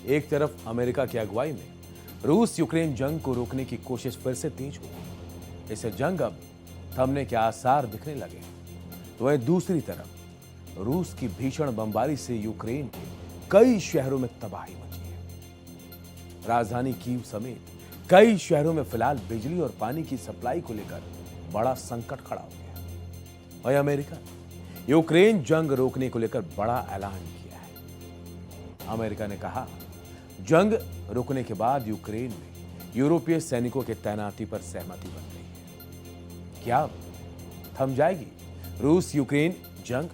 एक तरफ अमेरिका की अगुवाई में रूस यूक्रेन जंग को रोकने की कोशिश फिर से तेज हुई। इससे जंग अब थमने के आसार दिखने लगे। तो वहीं दूसरी तरफ रूस की भीषण बमबारी से यूक्रेन के कई शहरों में तबाही मची है। राजधानी कीव समेत कई शहरों में फिलहाल बिजली और पानी की सप्लाई को लेकर बड़ा संकट खड़ा हो गया। वहीं अमेरिका ने यूक्रेन जंग रोकने को लेकर बड़ा ऐलान किया है। अमेरिका ने कहा, जंग रुकने के बाद यूक्रेन में यूरोपीय सैनिकों की तैनाती पर सहमति बन गई है। क्या अब थम जाएगी रूस यूक्रेन जंग?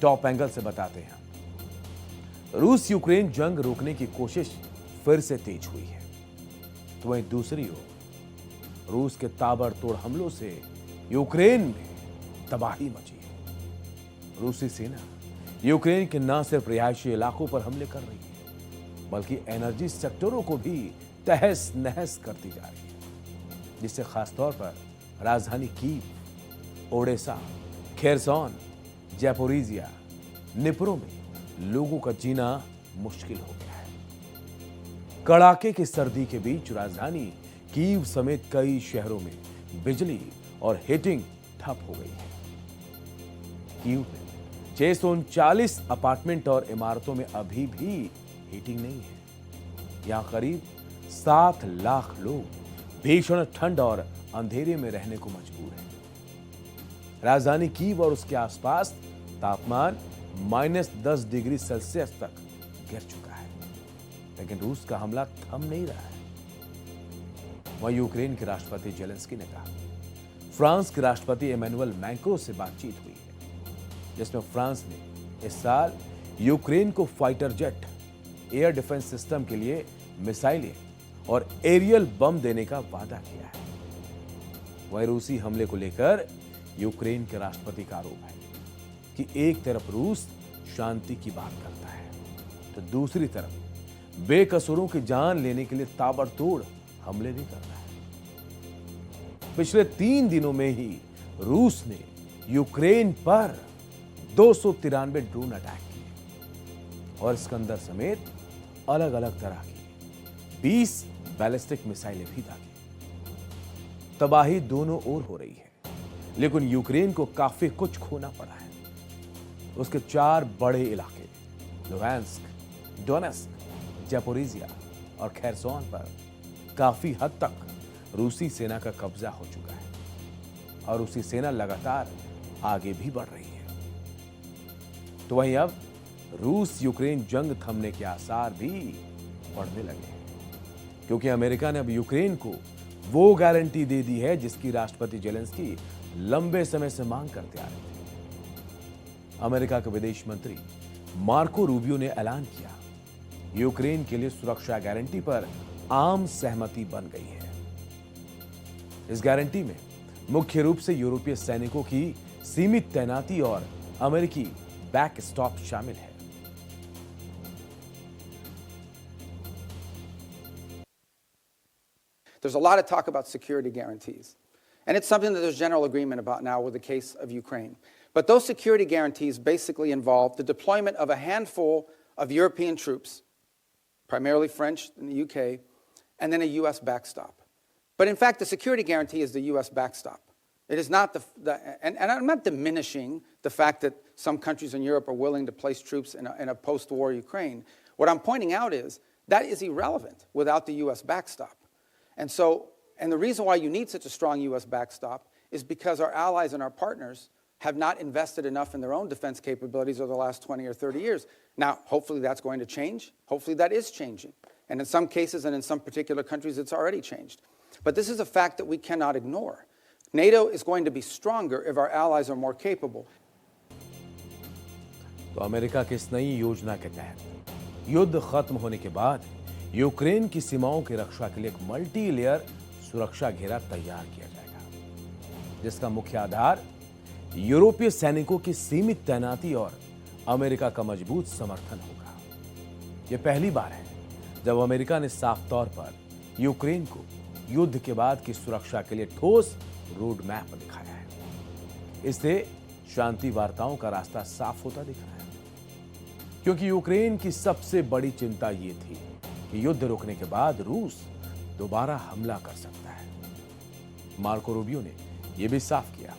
टॉप एंगल से बताते हैं। रूस यूक्रेन जंग रोकने की कोशिश फिर से तेज हुई है। तो वहीं दूसरी ओर रूस के ताबड़तोड़ हमलों से यूक्रेन में तबाही मची है। रूसी सेना यूक्रेन के न सिर्फ रिहायशी इलाकों पर हमले कर रही है, बल्कि एनर्जी सेक्टरों को भी तहस नहस करती जा रही है, जिससे खासतौर पर राजधानी कीव, ओडेसा, खेरसौन, जैपोरिजिया, निप्रो में लोगों का जीना मुश्किल हो गया है। कड़ाके की सर्दी के बीच राजधानी कीव समेत कई शहरों में बिजली और हीटिंग ठप हो गई है। कीव में 639 अपार्टमेंट और इमारतों में अभी भी हीटिंग नहीं है। यहां करीब 7 लाख लोग भीषण ठंड और अंधेरे में रहने को मजबूर हैं। राजधानी कीव और उसके आसपास तापमान -10 डिग्री सेल्सियस तक गिर चुका है। लेकिन रूस का हमला थम नहीं रहा है। वहीं यूक्रेन के राष्ट्रपति जेलेंस्की ने कहा, फ्रांस के राष्ट्रपति इमैनुअल मैक्रों से बातचीत हुई है, जिसमें फ्रांस ने इस साल यूक्रेन को fighter jet, air defence system के लिए मिसाइलें और एरियल बम देने का वादा किया है। वहीं रूसी हमले को लेकर यूक्रेन के राष्ट्रपति का आरोप है कि एक तरफ रूस शांति की बात करता है, तो दूसरी तरफ बेकसूरों की जान लेने के लिए ताबड़तोड़ हमले भी करता है। पिछले 3 दिनों में ही रूस ने यूक्रेन पर 293 ड्रोन अटैक किए और स्कंदर समेत अलग अलग तरह की 20 बैलिस्टिक मिसाइलें भी दागी। तबाही दोनों ओर हो रही है, लेकिन यूक्रेन को काफी कुछ खोना पड़ा है। उसके 4 बड़े इलाके लुहांस्क, डोनेस्क, जैपोरिजिया और खेरसौन पर काफी हद तक रूसी सेना का कब्जा हो चुका है और रूसी सेना लगातार आगे भी बढ़ रही है। तो वहीं अब रूस यूक्रेन जंग थमने के आसार भी बढ़ने लगे हैं, क्योंकि अमेरिका ने अब यूक्रेन को वो गारंटी दे दी है जिसकी राष्ट्रपति जेलेंस्की लंबे समय से मांग करते आ रहे थे। अमेरिका के विदेश मंत्री मार्को रूबियो ने ऐलान किया, यूक्रेन के लिए सुरक्षा गारंटी पर आम सहमति बन गई है। इस गारंटी में मुख्य रूप से यूरोपीय सैनिकों की सीमित तैनाती और अमेरिकी बैकस्टॉप शामिल है। There's a lot of talk about security guarantees. And it's something that there's general agreement about now with the case of Ukraine. But those security guarantees basically involve the deployment of a handful of European troops, primarily French in the UK, and then a U.S. backstop. But in fact, the security guarantee is the U.S. backstop. It is not and I'm not diminishing the fact that some countries in Europe are willing to place troops in a post-war Ukraine. What I'm pointing out is that is irrelevant without the U.S. backstop. And the reason why you need such a strong U.S. backstop is because our allies and our partners have not invested enough in their own defense capabilities over the last 20 or 30 years. Now, hopefully that's going to change. Hopefully that is changing. And in some cases and in some particular countries, it's already changed. But this is a fact that we cannot ignore. NATO is going to be stronger if our allies are more capable. तो America की इस नई योजना के तहत युद्ध खत्म होने के बाद यूक्रेन की सीमाओं की रक्षा के लिए एक मल्टी लेयर सुरक्षा घेरा तैयार किया जाएगा, जिसका मुख्य आधार यूरोपीय सैनिकों की सीमित तैनाती और अमेरिका का मजबूत समर्थन होगा। यह पहली बार है जब अमेरिका ने साफ तौर पर यूक्रेन को युद्ध के बाद की सुरक्षा के लिए ठोस रोड मैप दिखाया है। इससे शांति वार्ताओं का रास्ता साफ होता दिख रहा है। क्योंकि यूक्रेन की सबसे बड़ी चिंता यह थी कि युद्ध रुकने के बाद रूस दोबारा हमला कर सकता है। मार्को रूबियो ने यह भी साफ किया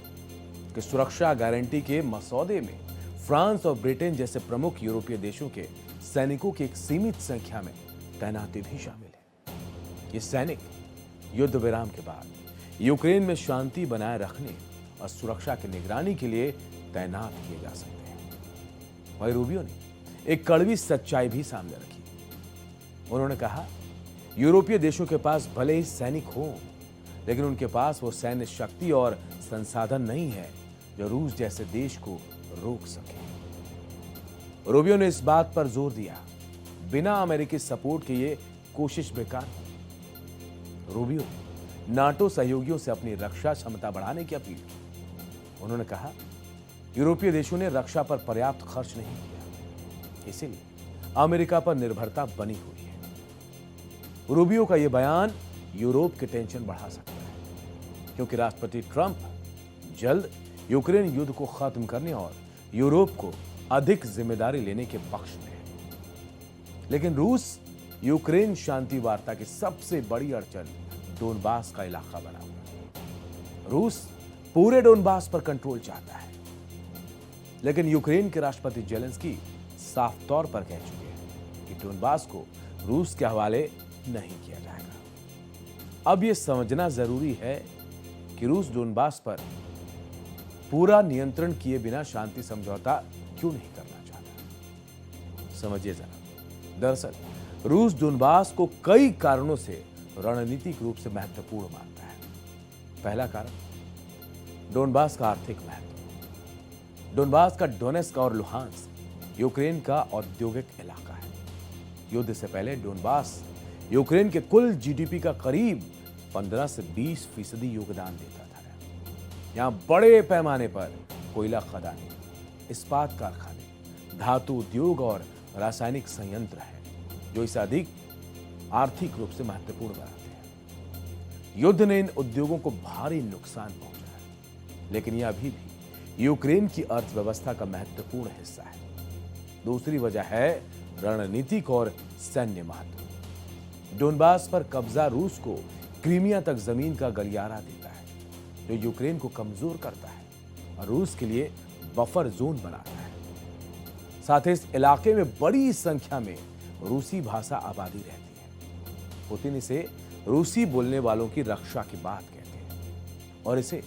कि सुरक्षा गारंटी के मसौदे में फ्रांस और ब्रिटेन जैसे प्रमुख यूरोपीय देशों के सैनिकों की एक सीमित संख्या में तैनाती भी शामिल है। ये सैनिक युद्ध विराम के बाद यूक्रेन में शांति बनाए रखने और सुरक्षा की निगरानी के लिए तैनात किए जा सकते हैं। वहीं रूबियो ने एक कड़वी सच्चाई भी सामने रखी। उन्होंने कहा, यूरोपीय देशों के पास भले ही सैनिक हो, लेकिन उनके पास वो सैन्य शक्ति और संसाधन नहीं है जो रूस जैसे देश को रोक सके। रूबियो ने इस बात पर जोर दिया, बिना अमेरिकी सपोर्ट के ये कोशिश बेकार हो। रूबियो ने नाटो सहयोगियों से अपनी रक्षा क्षमता बढ़ाने की अपील की। उन्होंने कहा, यूरोपीय देशों ने रक्षा पर पर्याप्त खर्च नहीं किया, इसीलिए अमेरिका पर निर्भरता बनी हुई है। रूबियो का यह बयान यूरोप की टेंशन बढ़ा सकता है, क्योंकि राष्ट्रपति ट्रंप जल्द यूक्रेन युद्ध को खत्म करने और यूरोप को अधिक जिम्मेदारी लेने के पक्ष में है। लेकिन रूस यूक्रेन शांति वार्ता की सबसे बड़ी अड़चन डोनबास का इलाका बना हुआ है। रूस पूरे डोनबास पर कंट्रोल चाहता है, लेकिन यूक्रेन के राष्ट्रपति जेलेंस्की साफ तौर पर कह चुके हैं कि डोनबास को रूस के हवाले नहीं किया जाएगा। अब यह समझना जरूरी है कि रूस डोनबास पर पूरा नियंत्रण किए बिना शांति समझौता क्यों नहीं करना चाहता। समझिए जरा, दरअसल रूस डोनबास को कई कारणों से रणनीतिक रूप से महत्वपूर्ण मानता है। पहला कारण, डोनबास का आर्थिक महत्व। डोनबास का डोनेस्क और लुहांस्क यूक्रेन का औद्योगिक इलाका है। युद्ध से पहले डोनबास यूक्रेन के कुल जीडीपी का करीब 15 से 20% योगदान देता था। यहां बड़े पैमाने पर कोयला खदानें, इस्पात कारखाने, धातु उद्योग और रासायनिक संयंत्र हैं, जो इसे अधिक आर्थिक रूप से महत्वपूर्ण बनाते हैं। युद्ध ने इन उद्योगों को भारी नुकसान पहुंचाया, लेकिन यह अभी भी यूक्रेन की अर्थव्यवस्था का महत्वपूर्ण हिस्सा है। दूसरी वजह है रणनीतिक और सैन्य महत्व। डोनबास पर कब्जा रूस को क्रीमिया तक जमीन का गलियारा देता है, जो यूक्रेन को कमजोर करता है और रूस के लिए बफर जोन बनाता है। साथ ही इस इलाके में बड़ी संख्या में रूसी भाषा आबादी रहती है। पुतिन इसे रूसी बोलने वालों की रक्षा की बात कहते हैं और इसे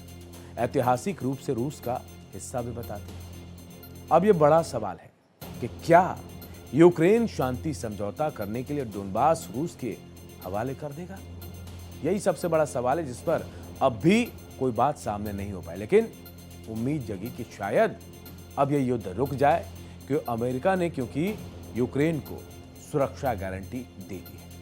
ऐतिहासिक रूप से रूस का हिस्सा भी बताते हैं। अब यह बड़ा सवाल है कि क्या यूक्रेन शांति समझौता करने के लिए डोनबास रूस के हवाले कर देगा? यही सबसे बड़ा सवाल है जिस पर अब भी कोई बात सामने नहीं हो पाई। लेकिन उम्मीद जगी कि शायद अब यह युद्ध रुक जाए, क्योंकि अमेरिका ने यूक्रेन को सुरक्षा गारंटी दे दी है।